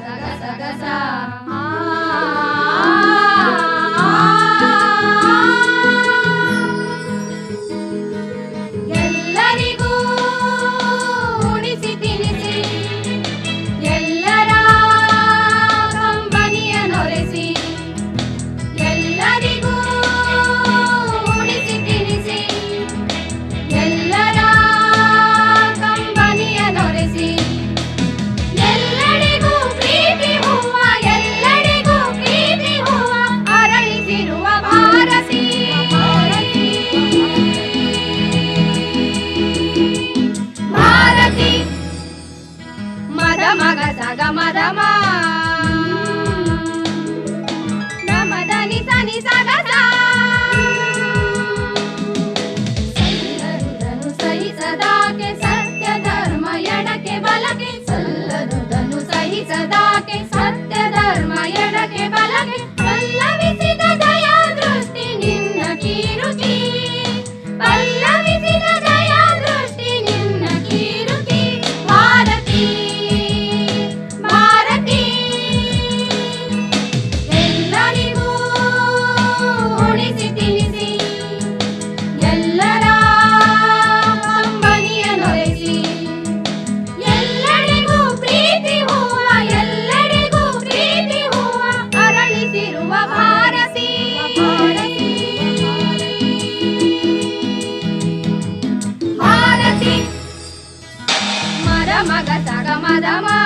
ಗಸ ಎಲ್ಲರಿಗೂ ಉಣಿಸಿ ತಿನಿಸಿ ಎಲ್ಲರ ಕಂಬನಿಯ ನೊರೆಸಿ ಎಲ್ಲರಿಗೂ ಉಣಿಸಿ ತಿನಿಸಿ ಎಲ್ಲರ ಕಂಬನಿಯ ನೊರೆಸಿ ಎಲ್ಲರಿಗೂ ಪ್ರೀತಿ ಹೂವ ಎಲ್ಲರಿಗೂ ಪ್ರೀತಿ ಹೂವ ಅರಳಿಸಿರುವ ಭಾರತಿ ಭಾರತಿ ಮದ ಮಗ ಸಗ ಮದ ಮದ ನಿ ಸನಿ ಸಗ ಸಲ್ಲದುದನು ಸಹಿಸದಾಕೆ ಸತ್ಯ ಧರ್ಮ ಎಡಕ್ಕೆ ಬಲಕ್ಕೆ ಸಲ್ಲದುದನು ಸಹಿಸದಾಕೆ ಸತ್ಯ ಧರ್ಮ ಎಡಕ್ಕೆ ಬಲಕ್ಕೆ ಪಲ್ಲವಿಸಿದ ದಯಾ ದೃಷ್ಟಿ ನಿನ್ನ ಕೀರುತಿ ಪಲ್ಲವಿಸಿದ ದಯಾ ದೃಷ್ಟಿ ನಿನ್ನ ಕೀರುತಿ ಭಾರತಿ ಭಾರತಿ ಎಲ್ಲರಿಗೂ ಉಣಿಸಿ ತಿನಿಸಿ ಎಲ್ಲರ ಕಂಬನಿಯ ನೊರೆಸಿ ಎಲ್ಲರಿಗೂ ಪ್ರೀತಿ ಹೂವ ಎಲ್ಲರಿಗೂ ಪ್ರೀತಿ ಹೂವ ಅರಳಿಸಿರುವ ಭಾರತಿ ಭಾರತಿ ಮದ ಮಗ ಸಗ ಮದ ಮದ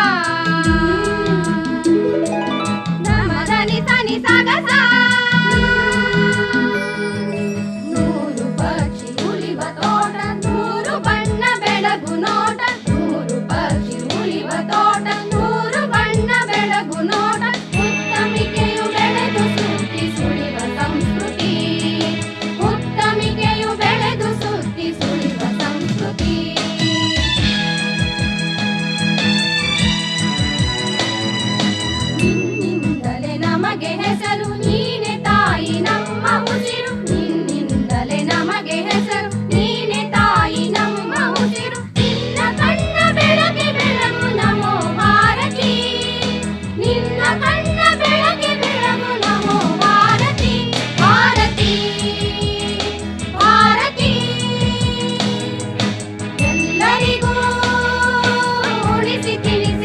ನಿ ಸನಿ ಸಗ ನೂರು ಪಕ್ಷಿ ಉಳಿವ ತೋಟ ನೂರು ಬಣ್ಣ ಬೆಳಗು ನೋಟ ನೂರು ಪಕ್ಷಿ ಉಳಿವ ತೋಟ ನೂರು ಬಣ್ಣ ಬೆಳಗು ನೋಟ ಉತ್ತಮಿಕೆಯು ಬೆಳೆದು ಸುತ್ತಿ ಸುಳಿವ ಸಂಸ್ಕೃತಿ ಉತ್ತಮಿಕೆಯು ಬೆಳೆದು ಸುತ್ತಿ ಸುಳಿವ ಸಂಸ್ಕೃತಿ ನಿನ್ನಿಂದಲೇ ನಮಗೆ ಹೆಸರು ನೀನೆ ತಾಯಿ ನಮ್ಮ ಉಸಿರು ನಿನ್ನಿಂದಲೇ ನಮಗೆ ಹೆಸರು ನೀನೆ ತಾಯಿ ನಮ್ಮ ಉಸಿರು ನಿನ್ನ ಕಣ್ಣ ಬೆಳಗ್ಗೆ ಬೆಳಗು ನಮೋ ಭಾರತಿ ನಿನ್ನ ಕಣ್ಣ ಬೆಳಗ್ಗೆ ಬೆಳಗು ನಮೋ ಭಾರತಿ ಭಾರತಿ ಭಾರತಿ ಎಲ್ಲರಿಗೂ ಉಳಿಸಿ ತಿಳಿಸಿ